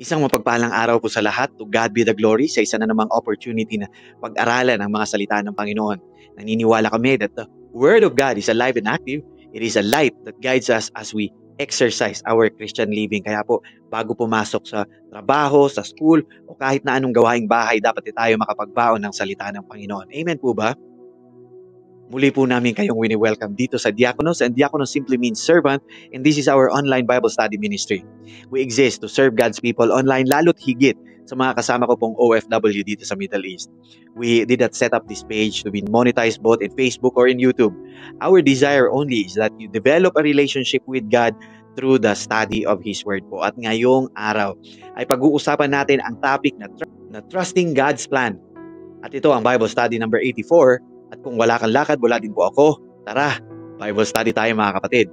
Isang mapagpalang araw po sa lahat. To God be the glory sa isa na namang opportunity na pag-aralan ang mga salita ng Panginoon. Naniniwala kami that the Word of God is alive and active. It is a light that guides us as we exercise our Christian living. Kaya po, bago pumasok sa trabaho, sa school, o kahit na anong gawaing bahay, dapat tayo makapagbaon ng salita ng Panginoon. Amen po ba? Muli po namin kayong wini-welcome dito sa Diakonos, and Diakonos simply means servant, and this is our online Bible study ministry. We exist to serve God's people online, lalo't higit sa mga kasama ko pong OFW dito sa Middle East. We did not set up this page to be monetized both in Facebook or in YouTube. Our desire only is that you develop a relationship with God through the study of His Word po. At ngayong araw ay pag-uusapan natin ang topic na trusting God's plan. At ito ang Bible study number 84. At kung wala kang lakad, wala din po ako. Tara, Bible study tayo mga kapatid.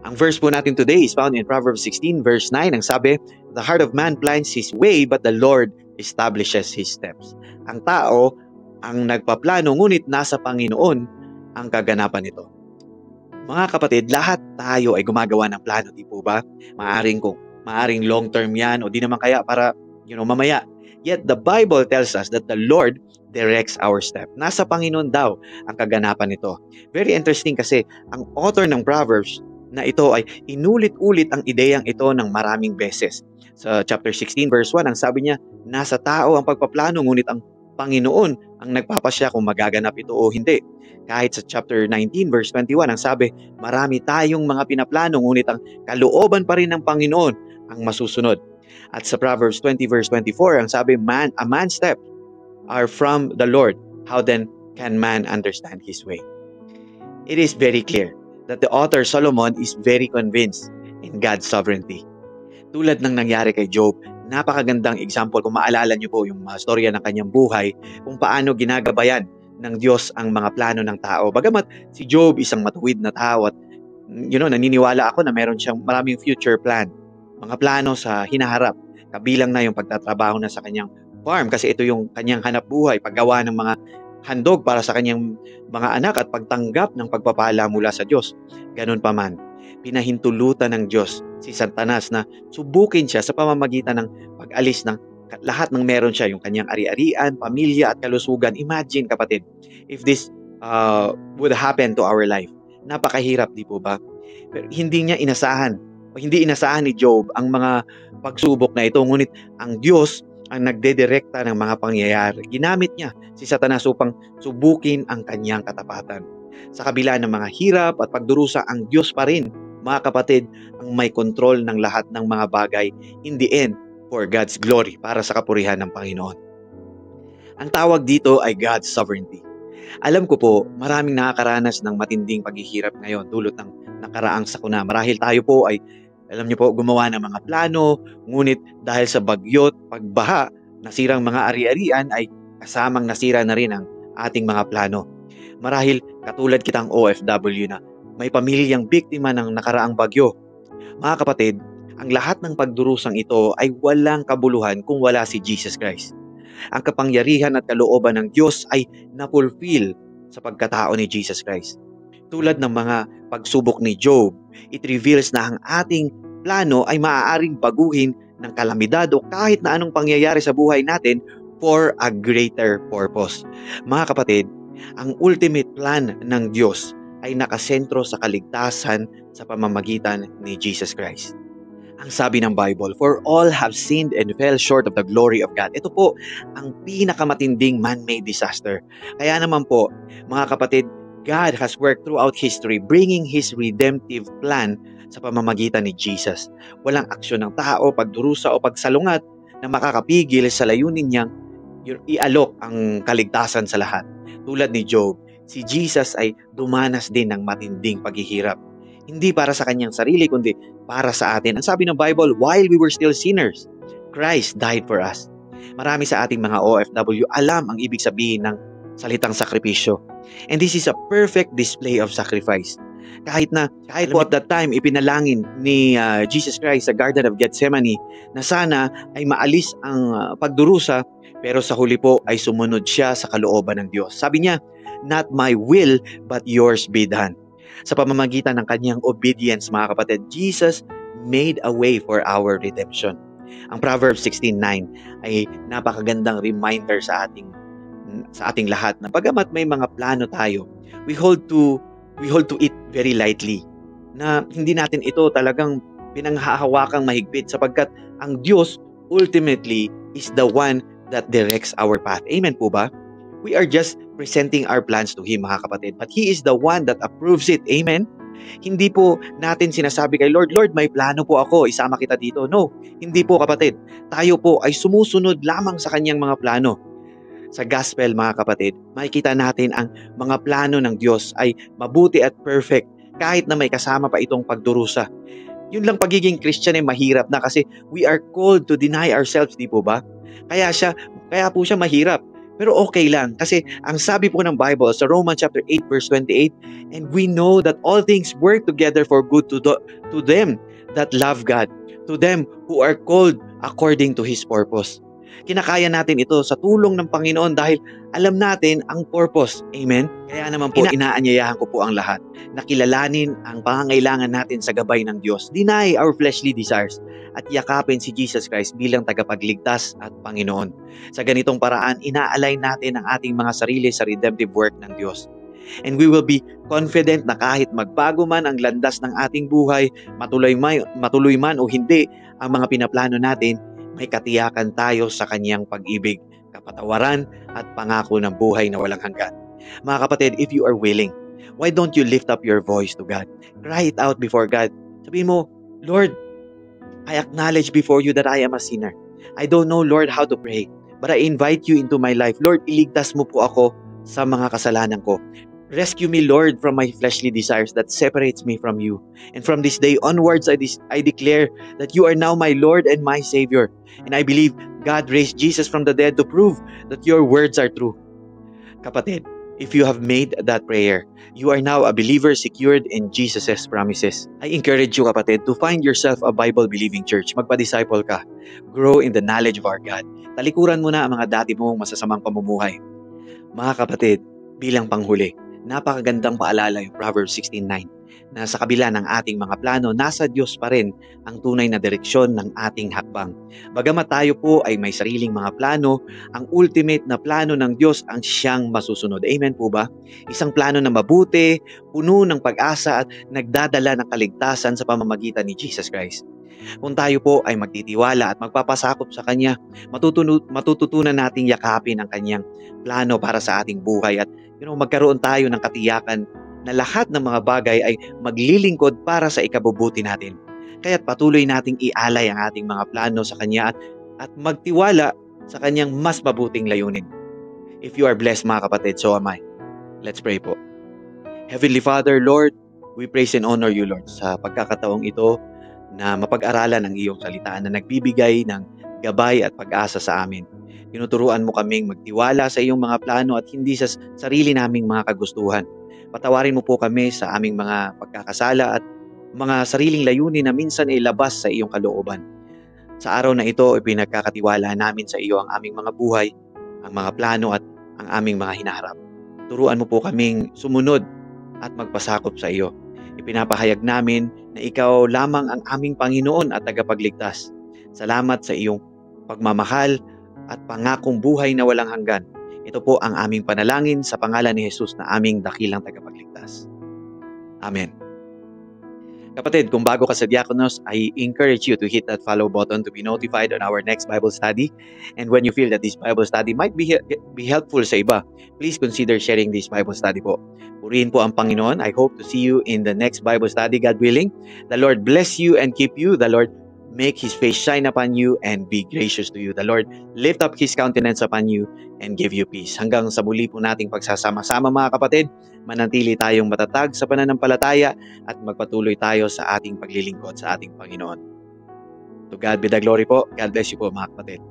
Ang verse po natin today is found in Proverbs 16 verse 9. Ang sabi, "The heart of man plans his way, but the Lord establishes his steps." Ang tao ang nagpaplano, ngunit nasa Panginoon ang kaganapan nito. Mga kapatid, lahat tayo ay gumagawa ng plano, di po ba? Maaring long term yan o di naman kaya para, mamaya. Yet the Bible tells us that the Lord directs our step. Nasa Panginoon daw ang kaganapan nito. Very interesting kasi ang author ng Proverbs na ito ay inulit-ulit ang ideyang ito ng maraming beses. Sa chapter 16 verse 1, ang sabi niya, nasa tao ang pagpaplano, ngunit ang Panginoon ang nagpapasya kung magaganap ito o hindi. Kahit sa chapter 19 verse 21, ang sabi, marami tayong mga pinaplano, ngunit ang kalooban pa rin ng Panginoon ang masusunod. At sa Proverbs 20 verse 24, ang sabi, a man's steps are from the Lord. How then can man understand his way? It is very clear that the author Solomon is very convinced in God's sovereignty. Tulad ng nangyari kay Job, napakagandang example kung maalala niyo po yung storya ng kanyang buhay, kung paano ginagabayan ng Diyos ang mga plano ng tao. Bagamat si Job isang matuwid na tao at naniniwala ako na meron siyang maraming future plan. Mga plano sa hinaharap, kabilang na yung pagtatrabaho na sa kanyang farm kasi ito yung kanyang hanap buhay, paggawa ng mga handog para sa kanyang mga anak at pagtanggap ng pagpapala mula sa Diyos. Ganun pa man, pinahintulutan ng Diyos si Satanas na subukin siya sa pamamagitan ng pag-alis ng lahat ng meron siya, yung kanyang ari-arian, pamilya at kalusugan. Imagine kapatid, if this would happen to our life. Napakahirap, di po ba? Pero hindi inasahan ni Job ang mga pagsubok na ito, ngunit ang Diyos ang nagdedirekta ng mga pangyayari. Ginamit niya si Satanas upang subukin ang kanyang katapatan. Sa kabila ng mga hirap at pagdurusa, ang Diyos pa rin, mga kapatid, ang may kontrol ng lahat ng mga bagay, in the end, for God's glory, para sa kapurihan ng Panginoon. Ang tawag dito ay God's sovereignty. Alam ko po, maraming nakakaranas ng matinding paghihirap ngayon dulot ng nakaraang sakuna. Marahil tayo po ay, alam niyo po, gumawa ng mga plano, ngunit dahil sa bagyo't pagbaha, nasirang mga ari-arian ay kasamang nasira na rin ang ating mga plano. Marahil katulad kitang OFW na may pamilyang biktima ng nakaraang bagyo. Mga kapatid, ang lahat ng pagdurusang ito ay walang kabuluhan kung wala si Jesus Christ. Ang kapangyarihan at kalooban ng Diyos ay napulfill sa pagkatao ni Jesus Christ. Tulad ng mga pagsubok ni Job, it reveals na ang ating plano ay maaaring baguhin ng kalamidad o kahit na anong pangyayari sa buhay natin for a greater purpose. Mga kapatid, ang ultimate plan ng Diyos ay nakasentro sa kaligtasan sa pamamagitan ni Jesus Christ. Ang sabi ng Bible, for all have sinned and fell short of the glory of God. Ito po ang pinakamatinding man-made disaster. Kaya naman po, mga kapatid, God has worked throughout history bringing His redemptive plan sa pamamagitan ni Jesus. Walang aksyon ng tao, pagdurusa o pagsalungat na makakapigil sa layunin niyang ialok ang kaligtasan sa lahat. Tulad ni Job, si Jesus ay dumanas din ng matinding paghihirap. Hindi para sa kanyang sarili, kundi para sa atin. Ang sabi ng Bible, while we were still sinners, Christ died for us. Marami sa ating mga OFW alam ang ibig sabihin ng salitang sakripisyo. And this is a perfect display of sacrifice. Kahit po at that time, ipinalangin ni Jesus Christ sa Garden of Gethsemane na sana ay maalis ang pagdurusa, pero sa huli po ay sumunod siya sa kalooban ng Diyos. Sabi niya, not my will, but yours be done. Sa pamamagitan ng kanyang obedience, mga kapatid, Jesus made a way for our redemption. Ang Proverbs 16:9 ay napakagandang reminder sa ating lahat na bagamat may mga plano tayo, we hold to it very lightly. Na hindi natin ito talagang pinanghahawakang mahigpit sapagkat ang Diyos ultimately is the one that directs our path. Amen po ba? We are just presenting our plans to Him, mga kapatid, but He is the one that approves it. Amen? Hindi po natin sinasabi kay Lord, Lord, may plano po ako, isama kita dito. No, hindi po kapatid. Tayo po ay sumusunod lamang sa kanyang mga plano. Sa gospel, mga kapatid, makikita natin ang mga plano ng Diyos ay mabuti at perfect kahit na may kasama pa itong pagdurusa. Yun lang pagiging Christian ay mahirap na kasi we are called to deny ourselves, di po ba? Kaya po siya mahirap. Pero okay lang kasi ang sabi po ng Bible sa Romans chapter 8 verse 28, and we know that all things work together for good to them that love God, to them who are called according to His purpose. Kinakaya natin ito sa tulong ng Panginoon dahil alam natin ang purpose. Amen? Kaya naman po, inaanyayahan ko po ang lahat na kilalanin ang pangangailangan natin sa gabay ng Diyos. Deny our fleshly desires at yakapin si Jesus Christ bilang tagapagligtas at Panginoon. Sa ganitong paraan, ina-align natin ang ating mga sarili sa redemptive work ng Diyos. And we will be confident na kahit magbago man ang landas ng ating buhay, matuloy man o hindi ang mga pinaplano natin, may katiyakan tayo sa kanyang pag-ibig, kapatawaran at pangako ng buhay na walang hanggan. Mga kapatid, if you are willing, why don't you lift up your voice to God? Cry it out before God. Sabihin mo, Lord, I acknowledge before you that I am a sinner. I don't know, Lord, how to pray, but I invite you into my life. Lord, iligtas mo po ako sa mga kasalanan ko. Rescue me, Lord, from my fleshly desires that separates me from you. And from this day onwards, I declare that you are now my Lord and my Savior. And I believe God raised Jesus from the dead to prove that your words are true. Kapatid, if you have made that prayer, you are now a believer secured in Jesus' promises. I encourage you, kapatid, to find yourself a Bible-believing church. Magpa-disciple ka. Grow in the knowledge of our God. Talikuran mo na ang mga dati mong masasamang pamumuhay. Mga kapatid, bilang panghuli, napakagandang paalala yung Proverbs 16:9 na sa kabila ng ating mga plano, nasa Diyos pa rin ang tunay na direksyon ng ating hakbang. Bagamat tayo po ay may sariling mga plano, ang ultimate na plano ng Diyos ang siyang masusunod. Amen po ba? Isang plano na mabuti, puno ng pag-asa at nagdadala ng kaligtasan sa pamamagitan ni Jesus Christ. Kung tayo po ay magtitiwala at magpapasakop sa Kanya, matututunan nating yakapin ang Kanyang plano para sa ating buhay at magkaroon tayo ng katiyakan na lahat ng mga bagay ay maglilingkod para sa ikabubuti natin. Kaya't patuloy nating ialay ang ating mga plano sa Kanya at magtiwala sa Kanyang mas mabuting layunin. If you are blessed, mga kapatid, so am I. Let's pray po. Heavenly Father, Lord, we praise and honor you, Lord, sa pagkakataong ito na mapag-aralan ang iyong salita na nagbibigay ng gabay at pag-asa sa amin. Tinuturuan mo kaming magtiwala sa iyong mga plano at hindi sa sarili naming mga kagustuhan. Patawarin mo po kami sa aming mga pagkakasala at mga sariling layunin na minsan ay labas sa iyong kalooban. Sa araw na ito, ipinagkakatiwala namin sa iyo ang aming mga buhay, ang mga plano at ang aming mga hinaharap. Turuan mo po kaming sumunod at magpasakop sa iyo. Ipinapahayag namin na ikaw lamang ang aming Panginoon at tagapagligtas. Salamat sa iyong pagmamahal at pangakong buhay na walang hanggan. Ito po ang aming panalangin sa pangalan ni Jesus na aming dakilang tagapagligtas. Amen. Kapatid, kung bago ka sa Diakonos, I encourage you to hit that follow button to be notified on our next Bible study. And when you feel that this Bible study might be helpful sa iba, please consider sharing this Bible study po. Purihin po ang Panginoon. I hope to see you in the next Bible study, God willing. The Lord bless you and keep you. The Lord make His face shine upon you and be gracious to you. The Lord lift up His countenance upon you and give you peace. Hanggang sa muli po nating pagsasama-sama, mga kapatid, manatili tayong matatag sa pananampalataya at magpatuloy tayo sa ating paglilingkod sa ating Panginoon. To God be the glory po. God bless you po, mga kapatid.